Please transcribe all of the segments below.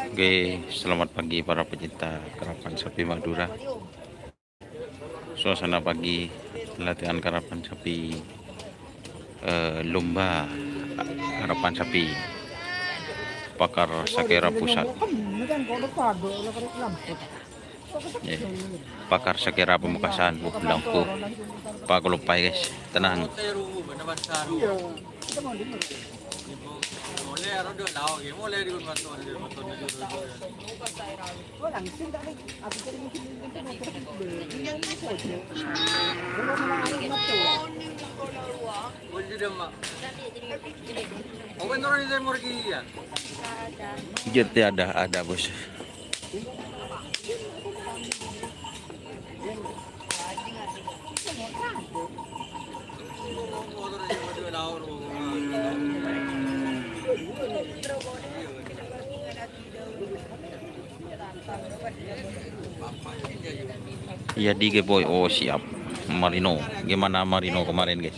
Oke, selamat pagi para pecinta karapan sapi Madura. Suasana pagi latihan karapan sapi lomba karapan sapi Pakar Sakera Pusat. Ya, Pakar Sakera Pamekasan, Lampu. Pak lupai guys, tenang. Jadi ada bos. Iya di boy. Oh siap. Marino. Gimana Marino kemarin guys?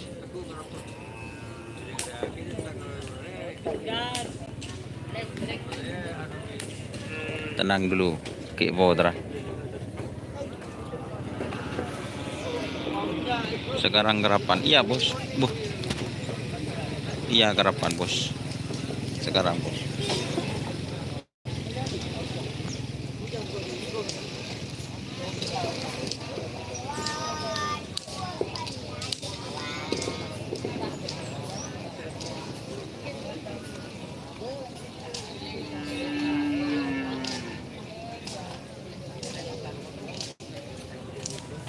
Tenang dulu. Kebo terah. Sekarang karapan. Iya bos. Iya karapan bos. Sekarang bos.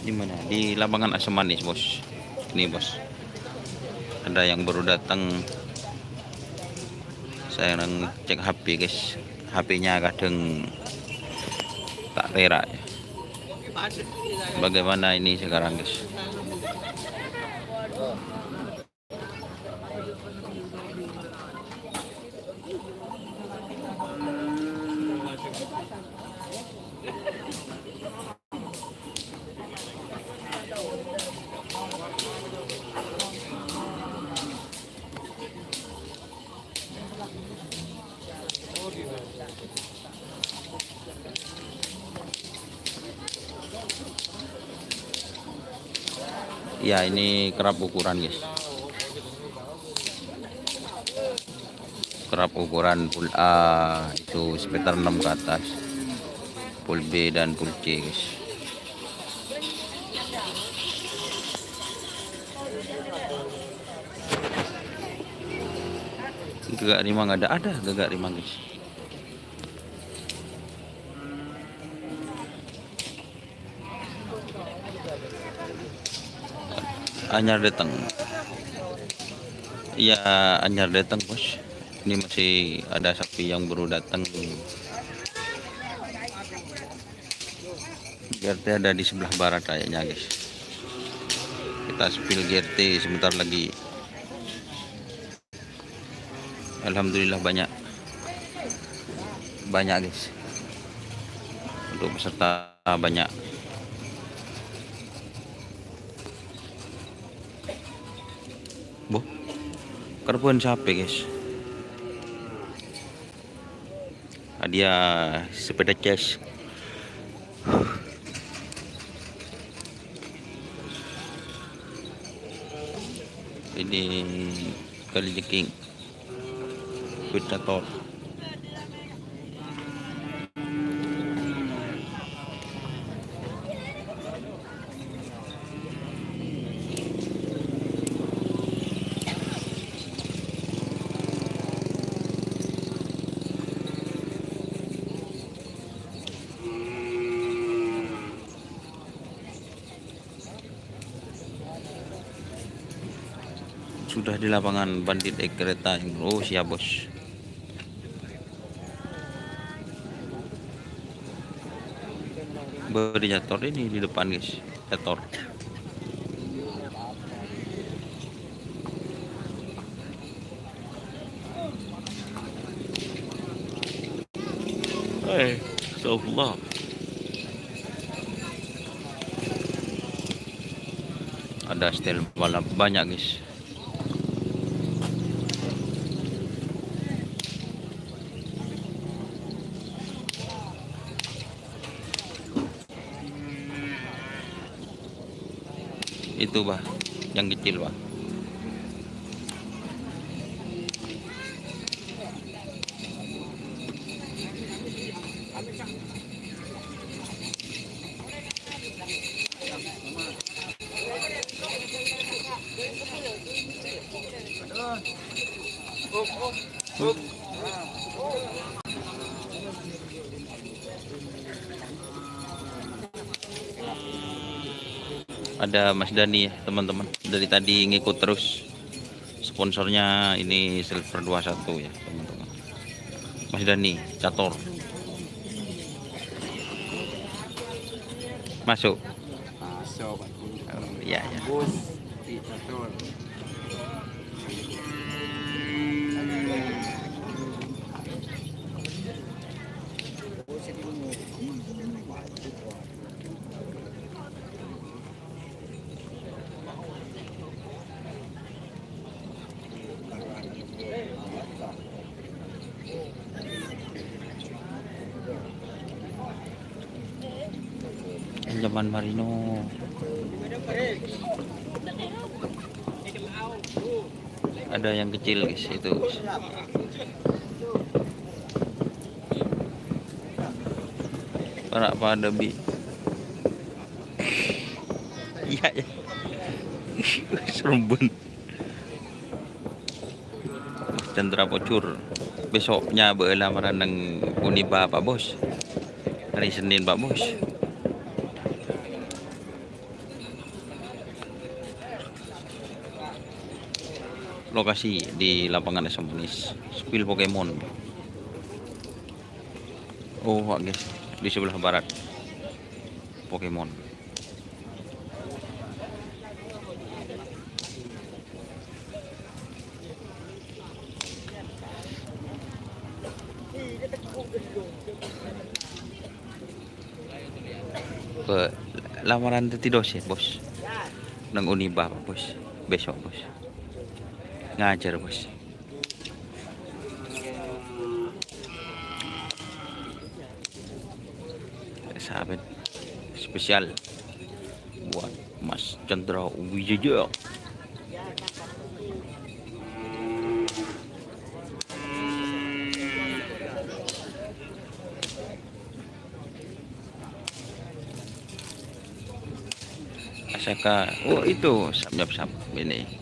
Di mana? Di Lapangan Asam Manis bos. Ini bos. Ada yang baru datang. Saya cek HP guys. HP-nya kadang tak rera. Bagaimana ini sekarang guys? Ya ini kerap ukuran guys. Kerap ukuran pool A itu sekitar 6 ke atas. Pool B dan pool C guys. Gagak rimang ada gagak rimang guys. Anyar datang. Iya, anyar datang bos. Ini masih ada sapi yang baru datang. GRT ada di sebelah barat kayaknya guys. Kita spill GRT sebentar lagi. Alhamdulillah banyak guys. Untuk peserta banyak. Kerbuan siapa guys? Hadiah sepeda cash. Ini kali jeking Predator. Sudah di lapangan bandit kereta. Oh siap bos. Berjator ini di depan guys. Jator. Astagfirullah. Ada setel balap banyak guys. Itu bah, yang kecil bah. Ada Mas Dani ya teman-teman, dari tadi ngikut terus. Sponsornya ini Silver 21 ya teman-teman. Mas Dani Cator masuk. Masuk. Ya ya. Bus di Catur. Anjaman Marino. Ada yang kecil guys itu. Para pada bi. Iya ya. Serumbun. Chandra Pocur. Besoknya berlamaran ng Uniba Pak Bos. Hari Senin Pak Bos. Lokasi di lapangan Asam Manis, Spill Pokemon. Oh guys, di sebelah barat Pokemon. Ke lamaran Tetidos ya bos, nang Uniba bos, besok bos. Ngajar bos. Sahabat spesial buat Mas Chandra Wijaya. Asaka, oh itu sap ini.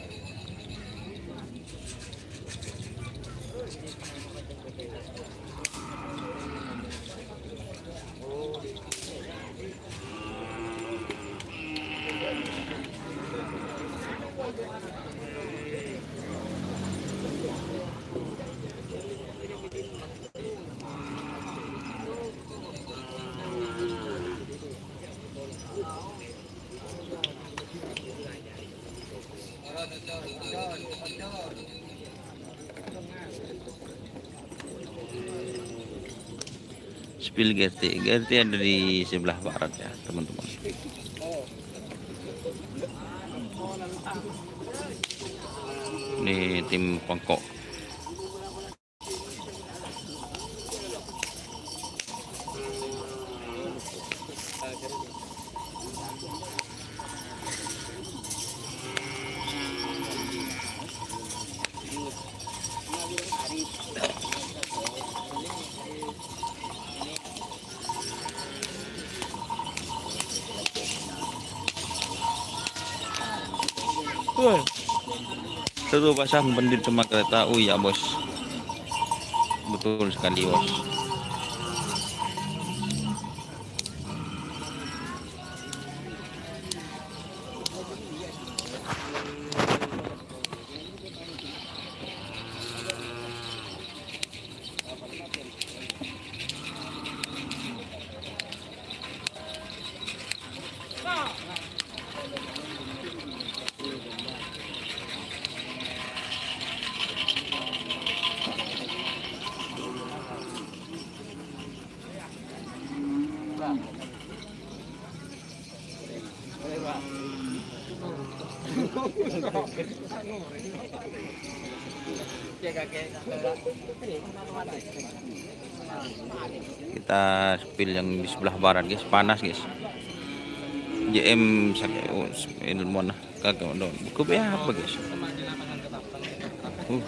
Spill Gerti ada di sebelah barat ya teman-teman. Ini tim Pongkok. Satu pasang pendit cuma kereta. Oh ya bos, betul sekali bos. Kita spill yang di sebelah barat guys, panas guys. JM sakit ilmuwan. Kakak doon. Buku apa guys? Uh.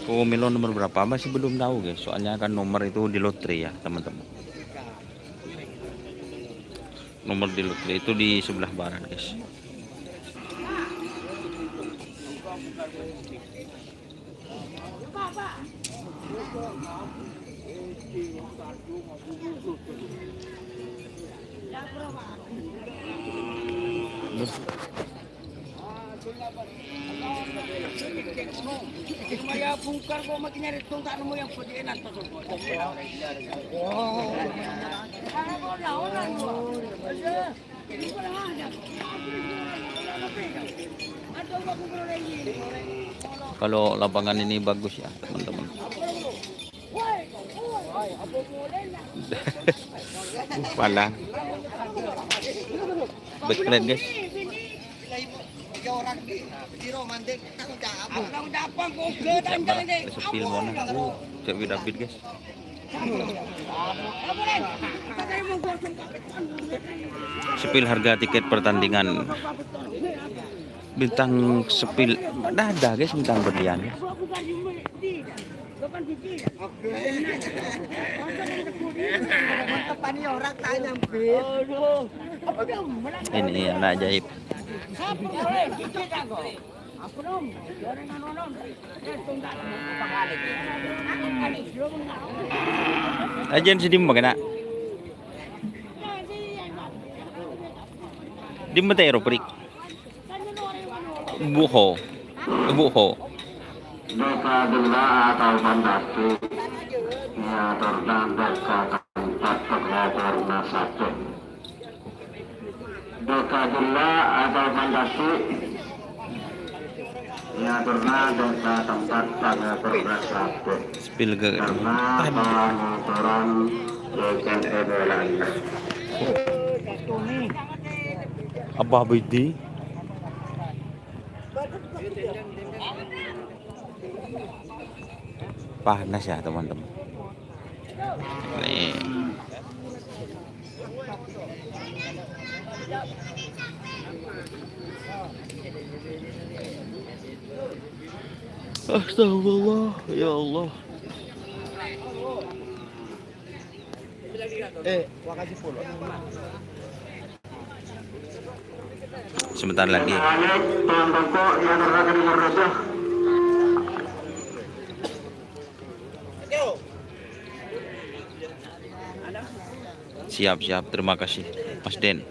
Oh, melon nomor berapa masih belum tahu guys. Soalnya kan nomor itu di lotre ya teman-teman. Nomor di lotre itu di sebelah barat guys. Maya bungkar kok makin nyari tongkat nemu yang pedinan tuh. Kalau lapangan ini bagus ya teman-teman. Palang. Backline guys. Sepil mana? Cek David guys. Sepil harga tiket pertandingan. Bintang sepil ada guys bintang berlian. Ini anak ajaib. Ajen sedih mau kena. Di mata Eroprik. Buho. Dosa gila atau fantasi ya terdapat tempat karena satu. Dosa gila atau fantasi ya terdapat tempat karena satu. Spill ke Karena pengaturan bukan ebolanya. Abah Bidi. Panas ya teman-teman. Nih. Astagfirullah, ya Allah. Sebentar lagi. Siap, terima kasih Mas Den.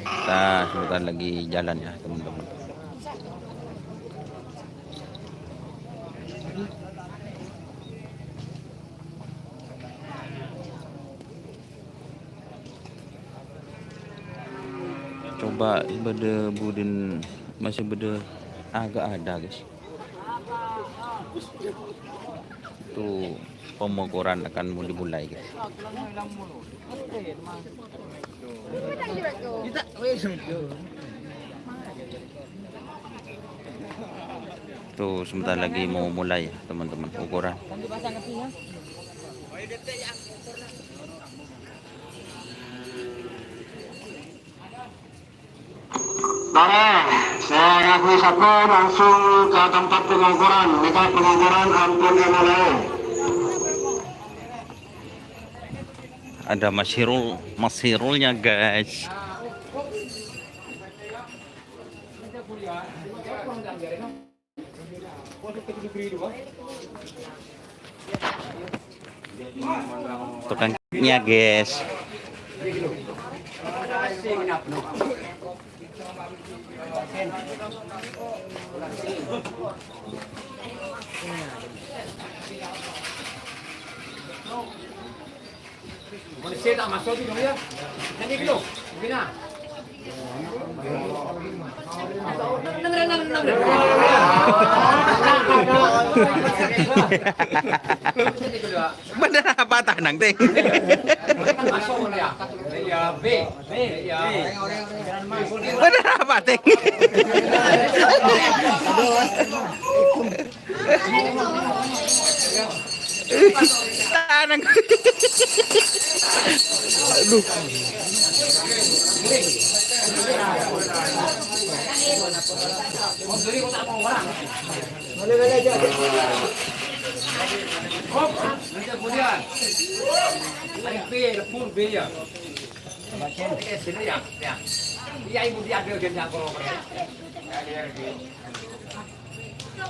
Kita sebentar lagi jalan ya teman-teman. Coba beda budin masih beda agak ada guys. Tuh pemogoran akan dimulai guys. Tuh sebentar lagi mau mulai ya teman-teman pengukuran. Baik, saya ngakui satu langsung ke tempat pengukuran. Mika pengukuran ampun dimulai. Ada Mas Hirulnya guys. Tukangnya guys. Boleh tak masuk dulu ya? Nanti dulu. Gimana? Bener apa tanang teh? Masuk ya. Ya B. Ya. Bener apa teh? Tanang. Aduh. Hop, nanti kemudian. Paling B, full B ya. Sini ya, ya. Iya ibu dia ambil dia kalau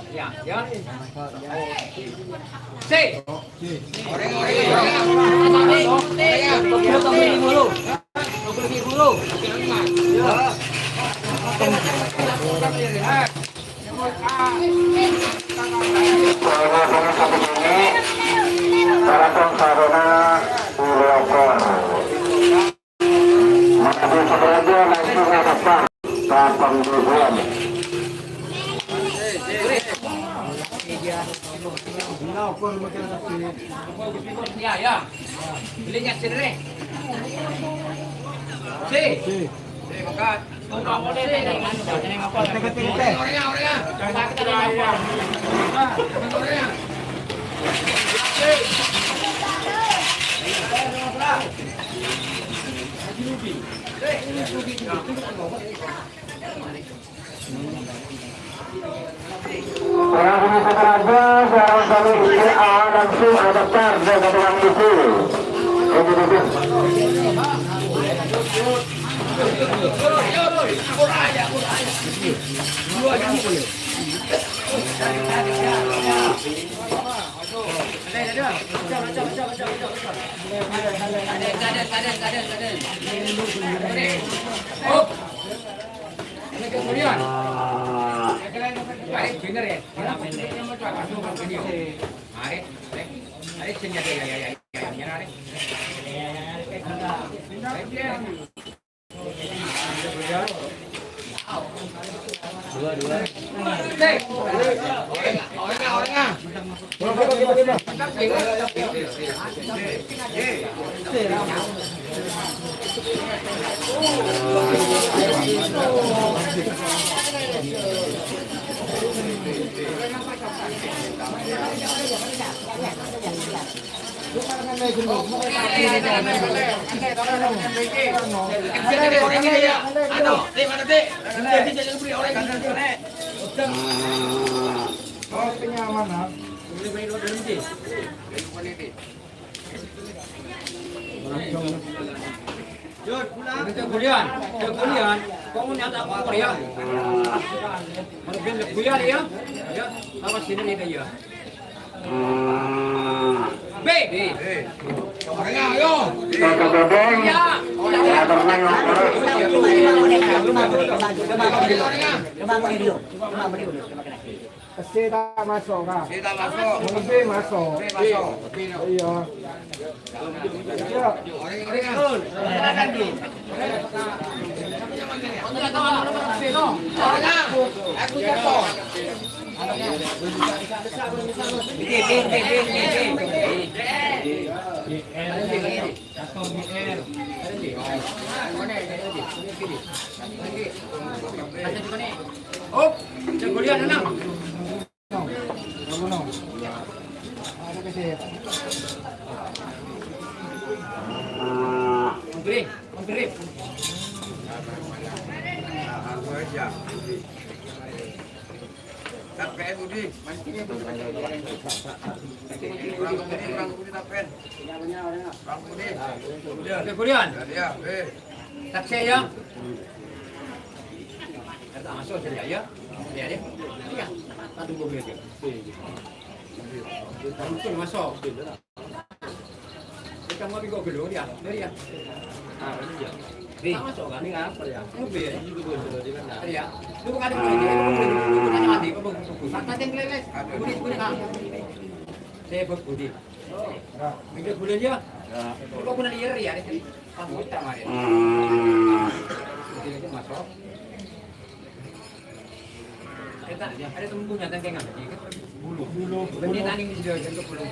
ya, ya. C. Ya, ya. Belinya sini. C. Makan. Orang ini saja seorang kali ini langsung daftar dari gabungan itu. Kemudian, bener ya. Kemudian, kamu nyata apa Korea? Mungkin lebih ya, ya, apa sini ini ya? B. Orangnya, ayo. C tak masuk kak. C tak masuk. B masuk. B masuk. Iya. Oh, kemudian enam. Mengkirim. Tapen Budi, mancingnya Budi. Bang Budi tapen. Bang Budi. Kemudian. Ya, B. Taksi ya. Kata masuk saja ya. Ya deh. Ya. Satu mobil dia. Mungkin masuk. Kita mau bigo dulu dia. Dari ya. Ah, ini ya. B. Masuk kan ini apa ya? Mobil ya. Iya. Lu bukan ada ini. Bukan mati kok bang. Santai ngeles. Budi kan. Saya Budi. Minggu bulan dia. Kok bulan iya ya. Kamu tak mari. Jadi masuk. Ada tempuhnya tengkengan bulu ini tanding di situ untuk bulu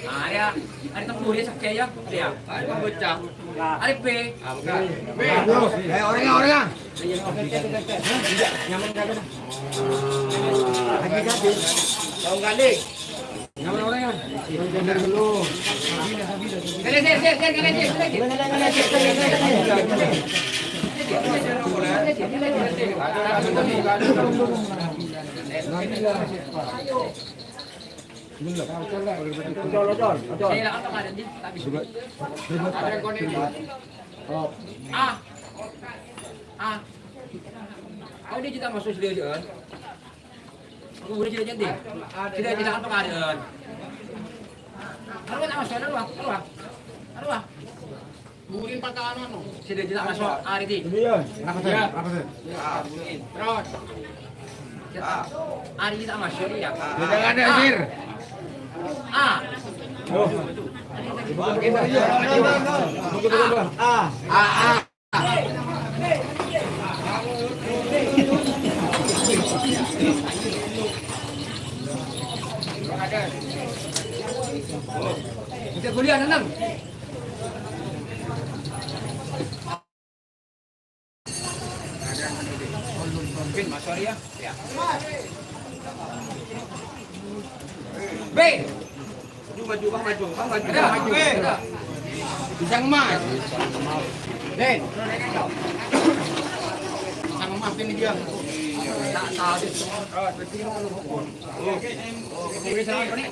ada tempuhnya sakit ya ada pembocah ada B orangnya nyaman kali lagi tahu kali Nyaman orangnya. Jangan dulu. Kau dia kita masuk sudah je. Aku boleh tidak jadi. Tidak apa keadaan. Aduh, tak masuk aduh. Aduh. Burin patahan anu. Sudah tidak masuk hari ini. Iya. Apa sih? Terus. Hari ini tak masuk ya. Jangan ada sir. Kita kuliah nanam. Bin masuk ya. Ya. B. Maju. Bisa emas. Den. Bisa emas ini dia. Tak tahu dia. Oke, sama ini.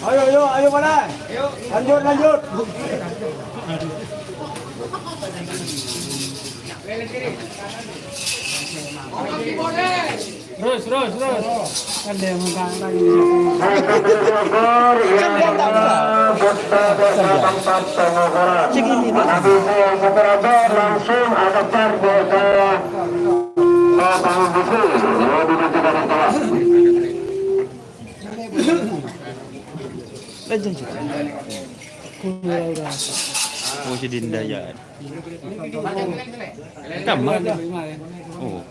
Ayo mana? Lanjut. Terus. Kan dia mengangkat lagi. Langsung adaptar Oh, si Dinda ya. Kamar. Oh.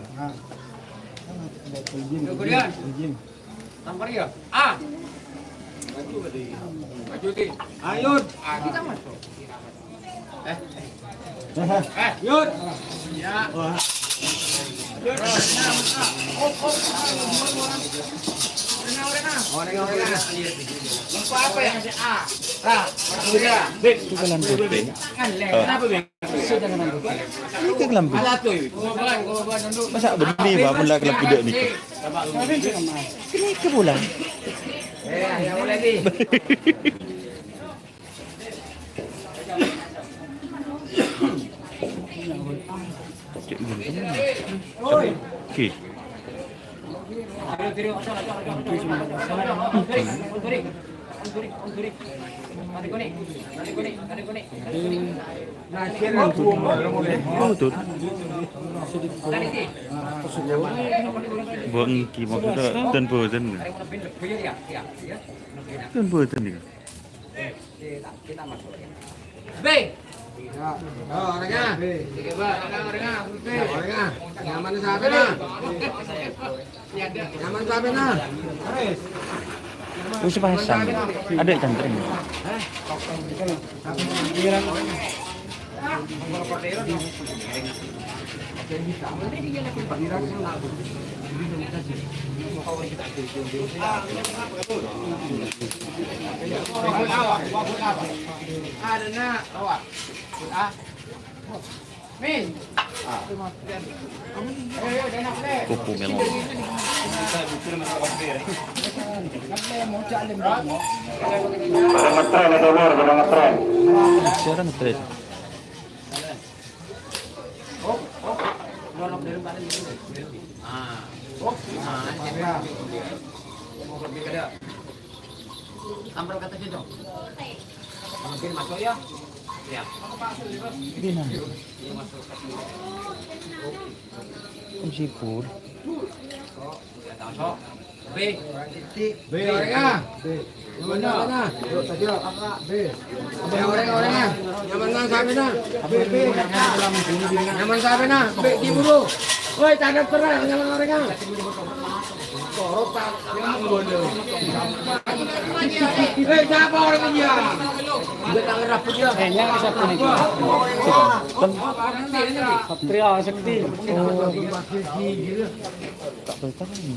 Kemudian. Tampar ya. Maju di. Ayo. Kita masuk. Yud. Ya. Apa ya? Itu lambut. Itu lambut. Masa berdiri ba pula kelab tidak ni. Kini ke bulan. Yang boleh di. Okey. Oh, betul. Buang kimak kita dan bosan. Dan bosan ni. B. Orangnya. Orangnya. Nyaman sabi na. Nyaman sabi na. Itu sepasang. Ada cantik. Ada nak awak. Min. Kuku melon. Pada ngetren itu lur, pada ngetren. Siapa ngetret? Ambil kata situ. Mungkin masuk ya. Ya. Di mana? Sipur. Masuk. B. B orangnya. B. Yang mana? Yuk, tadi B. Orangnya. Yang mana sabi na? B. Yang mana sabi na? B diburu. Woi, tanda perang yang mana orangnya? Korota yang bodoh. Siapa orangnya dia? Dia tak ngerap dia. Kayaknya siapa nih? Satria Sakti. Oh, Tak tahu ni.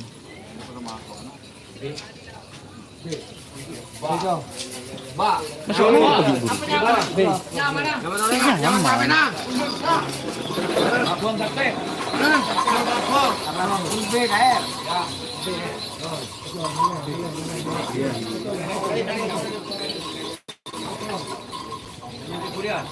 Ba. Masuk ni pergi buru. B. Yang mana? Yang mana? Abang sampai. B kayak. Kemudian.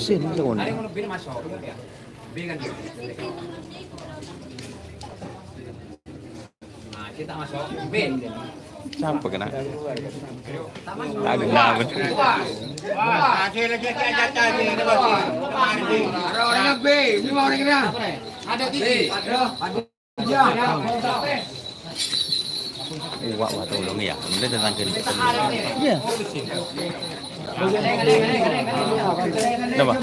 Sen macam Ada ni. yang lebih masuk. B kan. Nah, kita masuk B. Siapa kena? Tak masuk. Tak ada nama. Orangnya B. Lima orangnya. Ada titik. Wak wak tolong ya. Benda tentang kehidupan. Ya. Kenapa?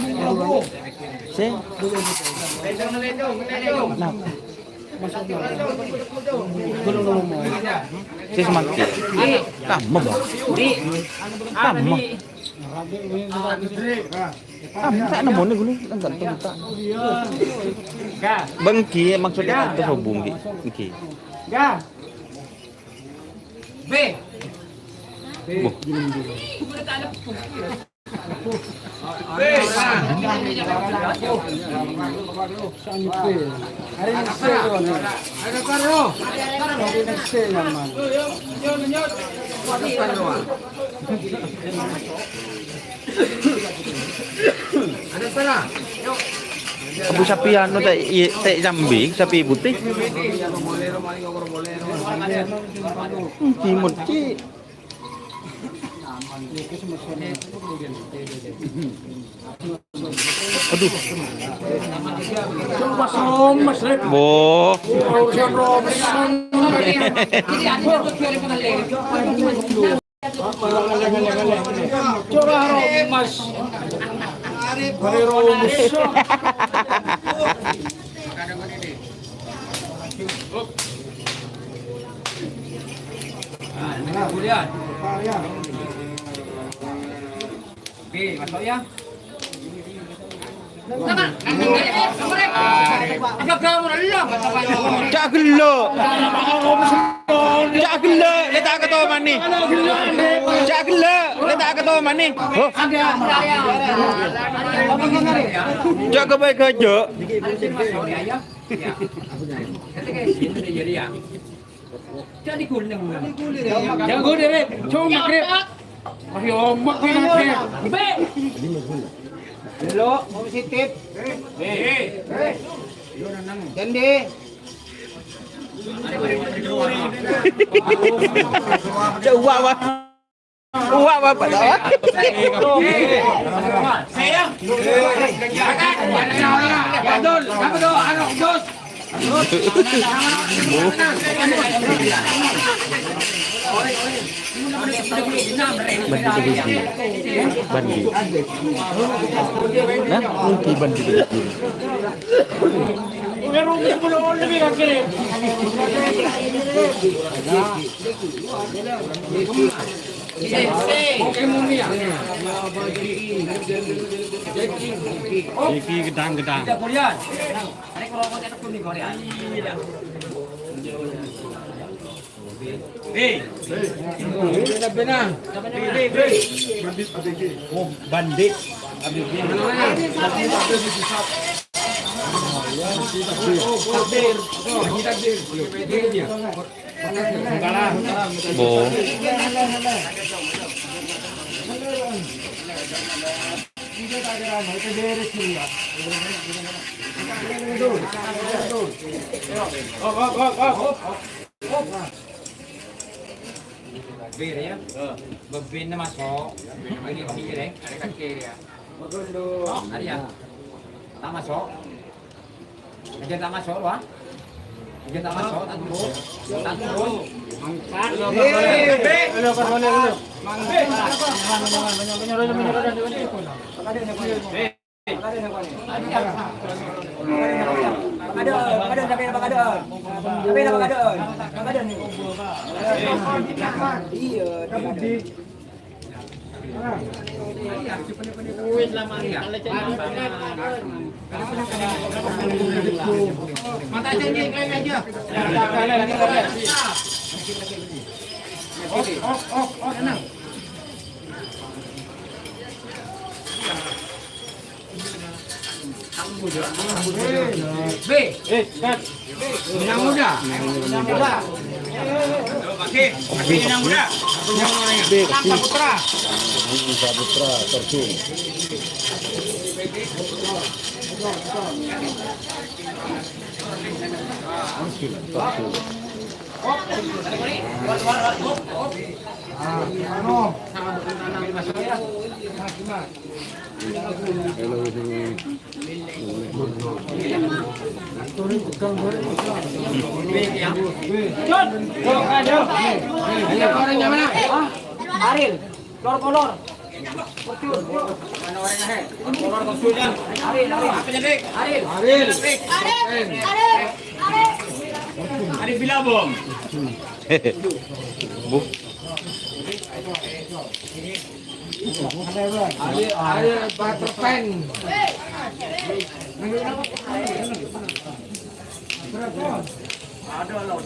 Sen. Kenapa? Si semakin. Kamu bah. Kamu. Kamu tak nemu ni guni. Enggak tahu tak. Bengki maksudnya terhubung bengki. Ya. B. Buh. Ada karo. Ada pera. Abu sapi anu tak jambi, sapi putih. Timur ci. Aduh. Boh. Kemudian. B, masuk ya. Cak gelok. Cak gelok, letak ke tu mani. Cak gelok, letak ke tu mani. Oh. Cak ke baik kerja. Jadi kuning. Jangan gua deh. Cuma makrib. Ayo omak ni makrib. B. Hello, positif. B. Dende. Cak uak wah. Uak apa tak? Saya. Betul. Apa tu? Anak dos. Bandi. Nah, mungkin bandi. Iki gedang-gedang. Oh, bandit. Bo. Bir ya. Bebin na masuk. Ini kami direng, ada kaki ya. Ada ya. Tak masuk. Aja tak masuk wah. Aja tak masuk, tak turun. Tak turun. Angkat. Mata janji klaim aja. Tenang. B. Yang muda. Yang muda. Pakai. Yang muda. Tanpa putra. Putra terjun. Aril, kolor. Mana orangnya? Kolor konsulnya. Aril. Apa jadi? Aril. Aril Bilabong. Bu. Aril Butter Pen. Ada laut.